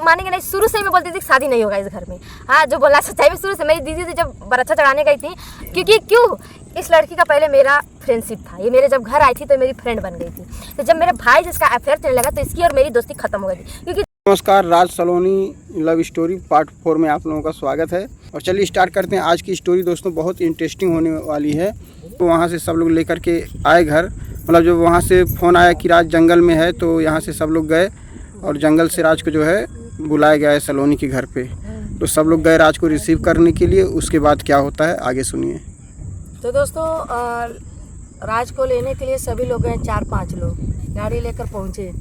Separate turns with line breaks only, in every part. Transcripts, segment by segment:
मानेंगे नहीं, शुरू से ही मैं बोलती थी कि शादी नहीं होगा इस घर में। हाँ, जो बोला सच्चाई में, शुरू से मेरी दीदी थी जब बरच्छा चढ़ाने गई थी, क्योंकि क्यों इस लड़की का पहले मेरा फ्रेंडशिप था। ये मेरे जब घर आई थी तो मेरी फ्रेंड बन गई थी। तो जब मेरे भाई जिसका अफेयर चलने लगा तो इसकी और मेरी दोस्ती खत्म हो गई थी। क्योंकि
नमस्कार, राज सलोनी लव स्टोरी पार्ट 4 में आप लोगों का स्वागत है। और चलिए स्टार्ट करते हैं आज की स्टोरी। दोस्तों बहुत इंटरेस्टिंग होने वाली है। तो वहाँ से सब लोग लेकर के आए घर, मतलब जब वहाँ से फ़ोन आया कि राज जंगल में है, तो यहाँ से सब लोग गए और जंगल से राज को जो है बुलाया गया है सलोनी के घर पे। तो सब लोग गए राज को रिसीव करने के लिए। उसके बाद क्या होता है आगे सुनिए।
तो दोस्तों राज को लेने के लिए सभी लोग गए, 4-5 लोग गाड़ी लेकर पहुँचे।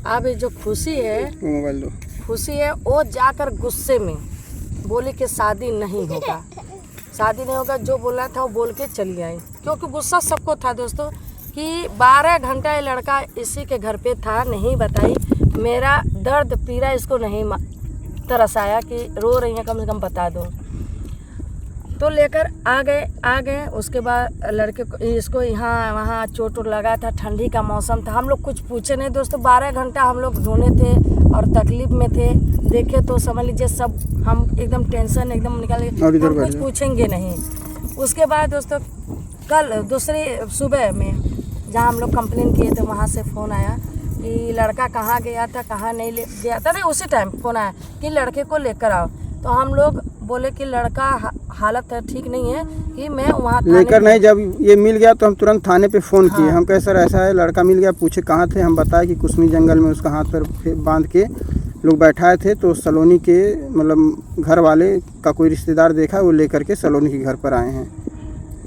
अब जो खुशी है,
मोबाइल दो,
खुशी है वो जाकर गुस्से में बोली कि शादी नहीं होगा, शादी नहीं होगा। जो बोला था वो बोल के चली आई, क्योंकि गुस्सा सबको था दोस्तों कि 12 घंटा ये लड़का इसी के घर पे था, नहीं बताई। मेरा दर्द पीड़ा इसको नहीं तरसाया कि रो रही है, कम से कम बता दो। तो लेकर आ गए। उसके बाद लड़के को इसको यहाँ वहाँ चोट लगा था, ठंडी का मौसम था। हम लोग कुछ पूछे नहीं दोस्तों, 12 घंटा हम लोग ढूंढे थे और तकलीफ में थे। देखे तो समझ लीजिए सब हम एकदम टेंशन एकदम निकल गए, हम कुछ पूछेंगे नहीं। उसके बाद दोस्तों कल दूसरी सुबह में जहाँ हम लोग कंप्लेन किए थे, वहाँ से फ़ोन आया कि लड़का कहाँ गया था, कहाँ नहीं ले गया था। नहीं, उसी टाइम फ़ोन आया कि लड़के को लेकर आओ। तो हम लोग बोले कि लड़का हालत ठीक नहीं है कि मैं वहाँ
लेकर नहीं। जब ये मिल गया तो हम तुरंत थाने पे फ़ोन किए। हम कहे सर ऐसा है, लड़का मिल गया। पूछे कहाँ थे, हम बताए कि कुसमी जंगल में उसका हाथ पर बांध के लोग बैठाए थे। तो सलोनी के मतलब घर वाले का कोई रिश्तेदार देखा, वो लेकर के सलोनी के घर पर आए हैं।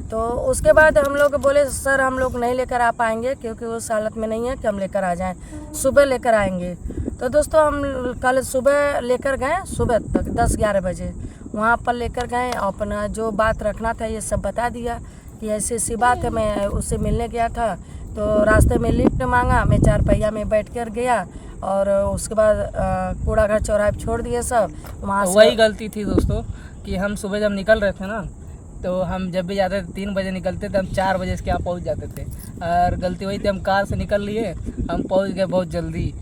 तो उसके बाद हम लोग बोले सर हम लोग नहीं लेकर आ पाएंगे, क्योंकि उस हालत में नहीं है कि हम लेकर आ जाएं, सुबह लेकर आएंगे। तो दोस्तों हम कल सुबह लेकर गए, सुबह तक 10-11 बजे वहाँ पर लेकर गए। अपना जो बात रखना था ये सब बता दिया कि ऐसी ऐसी बात है। मैं उससे मिलने गया था तो रास्ते में लिफ्ट मांगा, मैं 4 पहिया में बैठ कर गया और उसके बाद कूड़ा घर चौराहे पर छोड़ दिए सब। वहाँ
तो वही गलती थी दोस्तों कि हम सुबह जब निकल रहे थे ना, तो हम जब भी जाते थे 3 बजे निकलते थे, हम 4 बजे इसके यहाँ पहुँच जाते थे। और गलती वही थी, हम कार से निकल लिए, हम पहुँच गए बहुत जल्दी।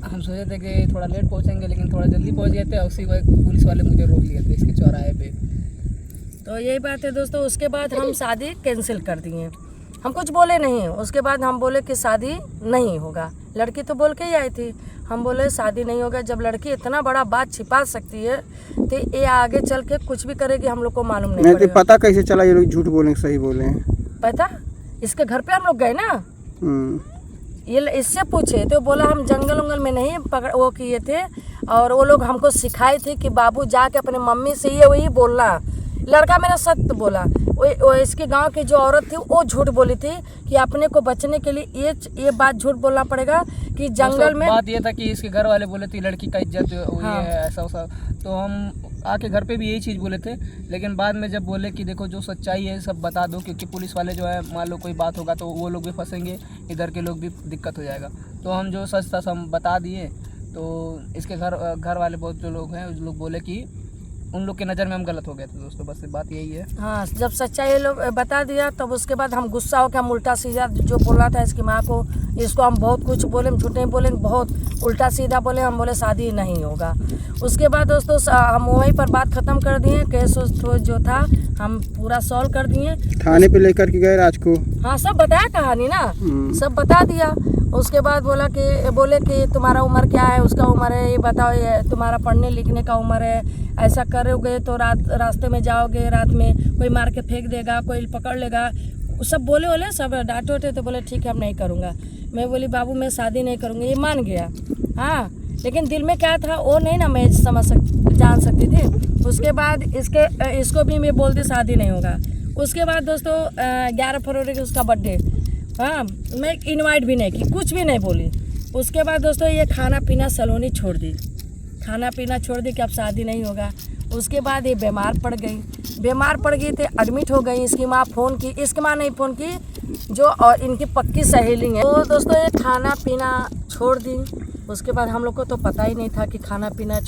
हम सोचे थे कि थोड़ा लेट पहुँचेंगे, लेकिन थोड़ा जल्दी पहुँच गए थे। उसी वक्त पुलिस वाले मुझे रोक लिए थे इसके चौराहे पे।
तो यही बात है दोस्तों। उसके बाद हम शादी कैंसिल कर दिए, हम कुछ बोले नहीं। उसके बाद हम बोले कि शादी नहीं होगा। लड़की तो बोल के ही आई थी, हम बोले शादी नहीं होगा। जब लड़की इतना बड़ा बात छिपा सकती है तो ये आगे चल के कुछ भी करेगी, हम लोग को मालूम नहीं पड़ेगा।
पता कैसे चला ये लोग झूठ बोले सही बोले हैं?
पता इसके घर पे हम लोग गए ना, ये इससे पूछे तो बोला हम जंगल उंगल में नहीं पकड़ वो किए थे, और वो लोग हमको सिखाए थे कि बाबू जाके अपने मम्मी से ये वही बोलना। लड़का मेरा सत्य बोला। वो इसके गांव की जो औरत थी वो झूठ बोली थी कि अपने को बचने के लिए ये बात झूठ बोलना पड़ेगा कि जंगल में।
बात ये था कि इसके घर वाले बोले थे लड़की का इज्जत हुई है, ऐसा वैसा। तो हम आके घर पे भी यही चीज़ बोले थे, लेकिन बाद में जब बोले कि देखो जो सच्चाई है सब बता दो, क्योंकि पुलिस वाले जो है मान लो कोई बात होगा तो वो लोग भी फंसेंगे, इधर के लोग भी दिक्कत हो जाएगा। तो हम जो सच था हम बता दिए। तो इसके घर वाले बहुत जो लोग हैं उस लोग बोले कि उन लोग की नज़र में हम गलत हो गए थे दोस्तों, बस बात यही है।
हाँ, जब सच्चाई लोग बता दिया तब उसके बाद हम गुस्सा हो गया। हम उल्टा सीधा जो बोला था इसकी माँ को, इसको हम बहुत कुछ बोले, हम झूठ नहीं बोले, बहुत उल्टा सीधा बोले। हम बोले शादी नहीं होगा। उसके बाद दोस्तों हम वहीं पर बात ख़त्म कर दिए। केस जो था हम पूरा सॉल्व कर दिए।
थाने पे लेकर के गए राज को।
हाँ, सब बताया कहानी ना, सब बता दिया। उसके बाद बोले कि तुम्हारा उम्र क्या है, उसका उम्र है ये बताओ, ये तुम्हारा पढ़ने लिखने का उम्र है, ऐसा करोगे तो रास्ते में जाओगे, रात में कोई मार के फेंक देगा, कोई पकड़ लेगा, सब बोले सब डांटे उठे। तो बोले ठीक है हम नहीं करूँगा। मैं बोली बाबू मैं शादी नहीं करूँगी। ये मान गया। हाँ, लेकिन दिल में क्या था वो नहीं ना मैं जान सकती थी। उसके बाद इसको भी मैं बोलती शादी नहीं होगा। उसके बाद दोस्तों 11 फरवरी को उसका बर्थडे। हाँ, मैं इनवाइट भी नहीं की, कुछ भी नहीं बोली। उसके बाद दोस्तों ये खाना पीना सलोनी छोड़ दी, खाना पीना छोड़ दी कि अब शादी नहीं होगा। उसके बाद ये बीमार पड़ गई थी, एडमिट हो गई। इसकी माँ फ़ोन की, इसकी माँ नहीं फ़ोन की, जो और इनकी पक्की सहेली है। तो दोस्तों ये खाना पीना छोड़ दी। उसके बाद हम लोग को तो पता ही नहीं था कि खाना पीना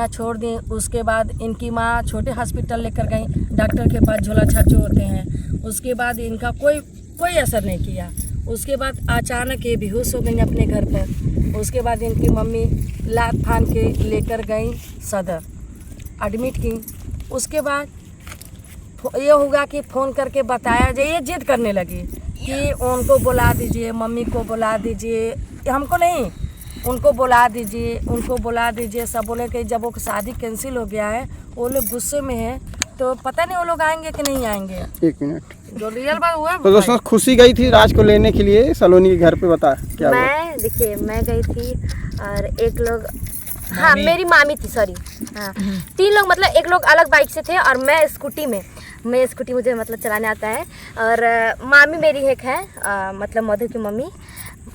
छोड़ दी। उसके बाद इनकी माँ छोटे हॉस्पिटल लेकर गई, डॉक्टर के पास झोला छाप जो होते हैं। उसके बाद इनका कोई असर नहीं किया। उसके बाद अचानक ये बेहोश हो गई अपने घर पर। उसके बाद इनकी मम्मी लात फान के लेकर गई सदर, एडमिट की। उसके बाद ये होगा कि फ़ोन करके बताया जाए, ये जिद करने लगी कि उनको बुला दीजिए, मम्मी को बुला दीजिए, हमको नहीं, उनको बुला दीजिए, उनको बुला दीजिए। सब बोले कि जब वो शादी कैंसिल हो गया है, वो लोग गुस्से में हैं, तो पता नहीं वो लोग आएंगे कि नहीं आएंगे।
1 मिनट।
जो रियल बात हुआ
तो दोस्तों खुशी गई थी राज को लेने के लिए सलोनी के घर पे, बता क्या हुआ?
मैं देखिए मैं गई थी और एक लोग, हाँ मेरी मामी थी, सॉरी, हाँ 3 लोग, मतलब एक लोग अलग बाइक से थे और मैं स्कूटी में, स्कूटी मुझे मतलब चलाने आता है। और मामी मेरी एक है, मतलब मधु की मम्मी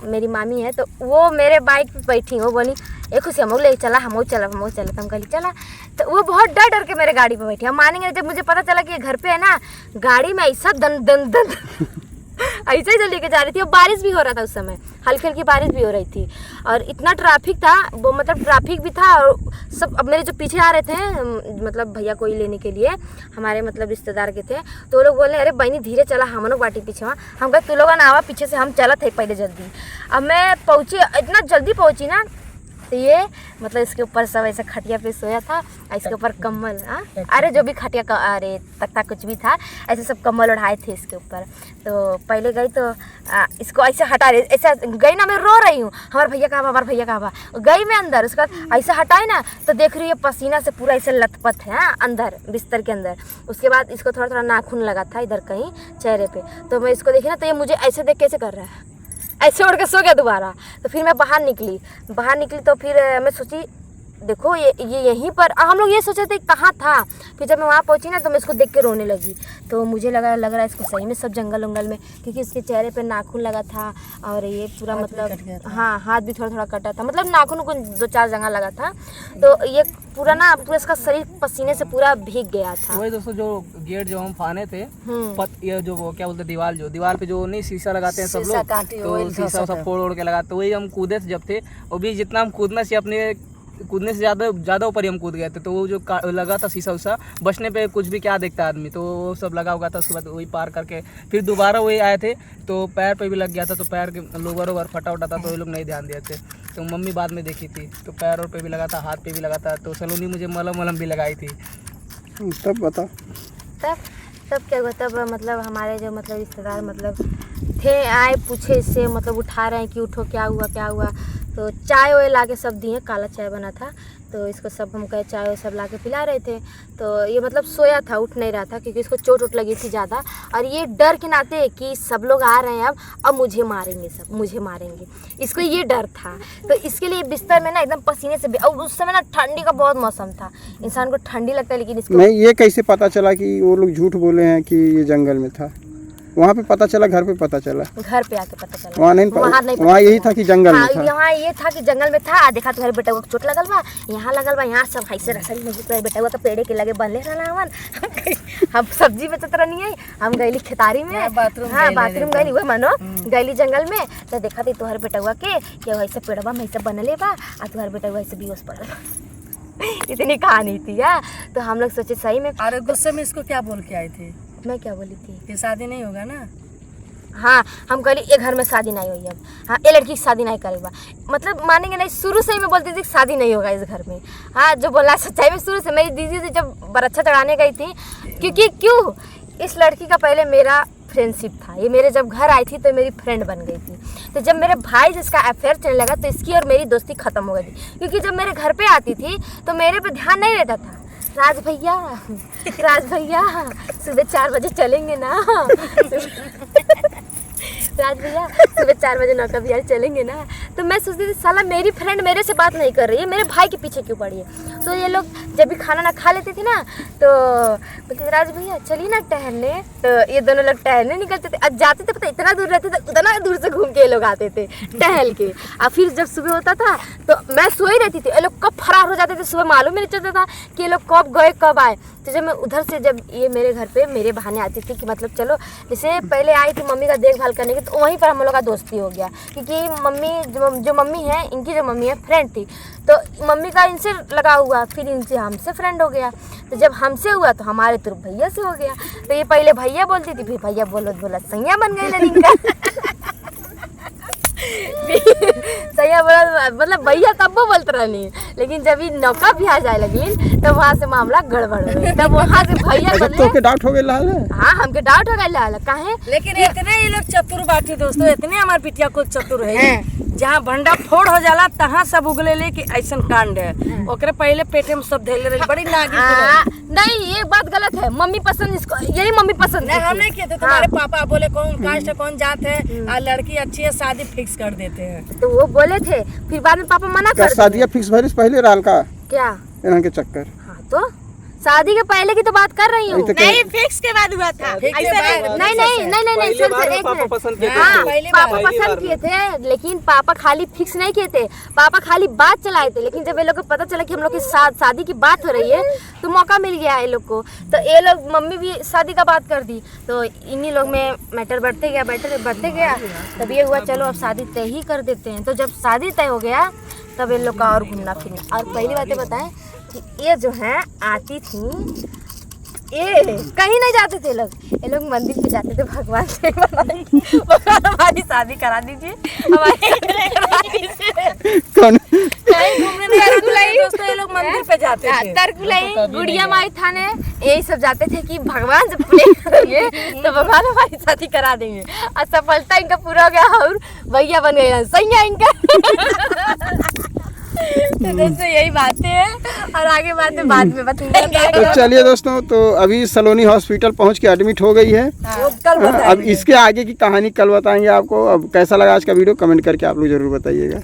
मेरी मामी है, तो वो मेरे बाइक पे बैठी, वो बोली एक खुशी हम ले चला, हम चला, तो हम कहली चला। तो वो बहुत डर डर के मेरे गाड़ी पे बैठी। हम मानेंगे जब मुझे पता चला कि ये घर पे है ना, गाड़ी में ऐसा दन दन दन ऐसे ही लेके जा रही थी। और बारिश भी हो रहा था उस समय, हल्की हल्की बारिश भी हो रही थी और इतना ट्रैफिक था, वो मतलब ट्रैफिक भी था। और सब अब मेरे जो पीछे आ रहे थे, मतलब भैया कोई लेने के लिए, हमारे मतलब रिश्तेदार के थे, तो वो लोग बोले अरे बहनी धीरे चला, हम लोग बाटी पीछे वहाँ। हम कहे तू लोग ना आवा पीछे से, हम चला थे पहले जल्दी। अब मैं पहुँची, इतना जल्दी पहुँची ना, तो ये मतलब इसके ऊपर सब ऐसा खटिया पे सोया था, इसके ऊपर कम्बल, अरे जो भी खटिया का, अरे तख्ता कुछ भी था, ऐसे सब कम्बल उड़ाए थे इसके ऊपर। तो पहले गई तो इसको ऐसे हटा रही, ऐसा गई ना, मैं रो रही हूँ, हमारे भैया कहाँ, हमारे भैया कहाँ। गई मैं अंदर, उसके बाद ऐसा हटाई ना, तो देख रही है पसीना से पूरा ऐसे लथपथ है अंदर बिस्तर के अंदर। उसके बाद इसको थोड़ा थोड़ा नाखून लगा था इधर कहीं चेहरे पे, तो मैं इसको देखी ना, तो ये मुझे ऐसे देख कैसे कर रहा है, ऐसे उड़ के सो गया दोबारा। तो फिर मैं बाहर निकली तो फिर मैं सोची देखो ये यहीं पर, हम लोग ये सोचे थे कहाँ था। फिर जब मैं वहाँ पहुँची ना, तो मैं इसको देख के रोने लगी। तो मुझे लग रहा है इसको सही में सब जंगल उंगल में, क्योंकि इसके चेहरे पे नाखून लगा था और ये पूरा मतलब, हाँ हाथ भी थोड़ा थोड़ा कटा था, मतलब नाखून को 2-4 जगह लगा था। तो ये पूरा ना, पूरा इसका शरीर पसीने से पूरा भीग गया था।
वही दोस्तों जो गेट जो हम फाने थे, ये जो वो क्या बोलते हैं, दीवार पे जो नहीं शीशा लगाते हैं सब लोग, तो शीशा सब फोड़ के लगाते, तो वही हम कूदे थे जब थे। और भी जितना हम कूदना चाहिए, अपने कूदने से ज़्यादा ऊपर ही हम कूद गए थे। तो वो जो लगा था शीशा उसा, बचने पे कुछ भी क्या देखता आदमी, तो वो सब लगा हुआ था। उसके बाद वही पार करके फिर दोबारा वही आए थे, तो पैर पे भी लग गया था, तो पैर के लोवर फटा उटा था, तो ये लोग नहीं ध्यान दिए थे। तो मम्मी बाद में देखी थी, तो पैर और पे भी लगा था, हाथ पे भी लगा था। तो सलोनी मुझे मलम भी लगाई थी।
तब बता,
तब क्या हुआ, तब मतलब हमारे जो मतलब रिश्तेदार मतलब थे, आए पूछे इससे, मतलब उठा रहे हैं कि उठो, क्या हुआ। तो चाय वाय ला के सब दिए, काला चाय बना था, तो इसको सब हम कहे चाय वो सब ला के पिला रहे थे। तो ये मतलब सोया था, उठ नहीं रहा था, क्योंकि इसको चोट लगी थी ज़्यादा। और ये डर के नाते कि सब लोग आ रहे हैं, अब मुझे मारेंगे, सब मुझे मारेंगे, इसको ये डर था। तो इसके लिए बिस्तर में ना एकदम पसीने से, और उस समय ना ठंडी का बहुत मौसम था, इंसान को ठंडी लगता है, लेकिन इसको
नहीं, ये कैसे पता चला कि वो लोग झूठ बोले हैं कि ये जंगल में था? वहाँ पे पता चला, घर पे पता चला?
घर पे आके पता चला।
वहाँ नहीं, वहाँ यही था कि जंगल में था।
यहाँ ये था कि जंगल में था। देखा तुम्हारे बेटा को चोट लगल बा, यहाँ लगल बा, यहाँ सब ऐसे रसरी में तुम्हारे बेटा को तो पेड़े के लगे बनले रहना। हम सब्जी बेचत रहनी है, हम गईली खेतारी में, हाँ बाथरूम गईली, वह मानो गईली जंगल में, तो देखा थी तुम्हारे बेटा के वैसे पेड़वा में ऐसे बनले बा, और तुम्हारे बेटा वैसे बेहोश पड़ल। इतनी कहानी थी यार। तो हम लोग सोचे सही में।
अरे गुस्से में इसको क्या बोल के आए थे?
मैं क्या बोली थी
कि शादी नहीं होगा ना।
हाँ हम कहली ये घर में शादी नहीं होगी अब, हाँ ये लड़की की शादी नहीं करेगा, मतलब मानेंगे नहीं, शुरू से ही मैं बोलती थी कि शादी नहीं होगा इस घर में। हाँ जो बोला सच्चाई में, शुरू से मेरी दीदी से जब बरच्छा चढ़ाने गई थी, क्यों इस लड़की का पहले मेरा फ्रेंडशिप था। ये मेरे जब घर आई थी तो मेरी फ्रेंड बन गई थी। तो जब मेरे भाई से इसका अफेयर चलने लगा, तो इसकी और मेरी दोस्ती ख़त्म हो गई थी, क्योंकि जब मेरे घर पे आती थी तो मेरे पे ध्यान नहीं रहता था। राज भैया सुबह 4 बजे चलेंगे ना, राज भैया सुबह 4 बजे नौका बिहार चलेंगे ना। तो मैं सोचती थी साला मेरी फ्रेंड मेरे से बात नहीं कर रही है, मेरे भाई के पीछे क्यों पड़ी है। तो ये लोग जब भी खाना ना खा लेते थे ना, तो बोलते राज भैया चलिए ना टहलने। तो ये दोनों लोग टहलने निकलते थे, अब जाते थे पता इतना दूर रहते थे, उतना दूर से घूम के ये लोग आते थे टहल के। और फिर जब सुबह होता था तो मैं सोई रहती थी, ये लोग कब फरार हो जाते थे सुबह मालूम नहीं चलता था कि ये लोग कब गए कब आए। तो जब मैं उधर से, जब ये मेरे घर पे मेरे बहाने आती थी कि मतलब चलो, जैसे पहले आई थी मम्मी का देखभाल करने की, तो वहीं पर हम लोग का दोस्ती हो गया, क्योंकि मम्मी जो मम्मी है, इनकी जो मम्मी है फ्रेंड थी, तो मम्मी का इनसे लगा हुआ, फिर इनसे हमसे फ्रेंड हो गया। तो जब हमसे हुआ तो हमारे तो भैया से हो गया। तो ये पहले भैया बोलती थी, फिर भैया बोलो सैया बन गई लड़का। सैया बोला, मतलब भैया तब वो बोलते रहनी, लेकिन जब ये नौका भी आ जाए लगी तो वहाँ से मामला गड़बड़ हो गई। तब वहाँ से भैया
अच्छा
बोले,
तो के डाउट हो गए लाल है।
हाँ हमके डाउट हो गया काहे।
लेकिन इतने ये लोग चतुर बाटे दोस्तों, इतने हमारे पिटिया को चतुर है, जहाँ भंडा फोड़ हो जाला तहाँ सब उगले ले कि ऐसा कांड है, ओकरे पहले पेटे में सब धैले रहे, बड़ी नागी।
नहीं ये बात गलत है, मम्मी पसंद इसको, यही मम्मी पसंद
नहीं हम नहीं कहते, तुम्हारे
हाँ।
पापा बोले कौन कास्ट है कौन जात है, और लड़की अच्छी है शादी फिक्स कर देते हैं।
तो वो बोले थे, फिर बाद में पापा मना
क्या
कर
शादियाँ फिक्स भरे से पहले रहल का
क्या
इन्हन के चक्कर?
हाँ तो शादी के पहले की तो बात कर रही हूँ।
नहीं फिक्स के बाद हुआ था,
नहीं सुन एक मिनट। हाँ पापा पसंद किए थे, लेकिन पापा खाली फिक्स नहीं किए थे, पापा खाली बात चलाए थे। लेकिन जब ये लोग को पता चला कि हम लोग की शादी की बात हो रही है तो मौका मिल गया ये लोग को, तो ये लोग मम्मी भी शादी का बात कर दी, तो इन्हीं लोग में मैटर बढ़ते गया। तब ये हुआ चलो अब शादी तय ही कर देते हैं। तो जब शादी तय हो गया तब इन लोग का और घूमना फिरना। और पहली बातें बताएं कि ये जो है आती थी, ये कहीं नहीं जाते थे लोग, ये लोग मंदिर पे जाते थे भगवान से भगवान हमारी शादी करा दीजिए, हमारी करा दीजिए।
कौन
कहीं घूमने नहीं जाते थे दोस्तों, ये लोग मंदिर पे जाते थे।
तरकुलई गुड़िया माई थाने यही सब जाते थे कि भगवान जब प्रे करेंगे तो भगवान हमारी शादी करा देंगे। और सफलता इनका पूरा हो गया और भैया बन गए सैया इनका। तो दोस्तों यही बातें हैं और आगे बातें बाद में बताएंगे।
तो चलिए दोस्तों, तो अभी सलोनी हॉस्पिटल पहुंच के एडमिट हो गई है।
वो कल
अब
बताएंगे।
इसके आगे की कहानी कल बताएंगे आपको। अब कैसा लगा आज का वीडियो कमेंट करके आप लोग जरूर बताइएगा।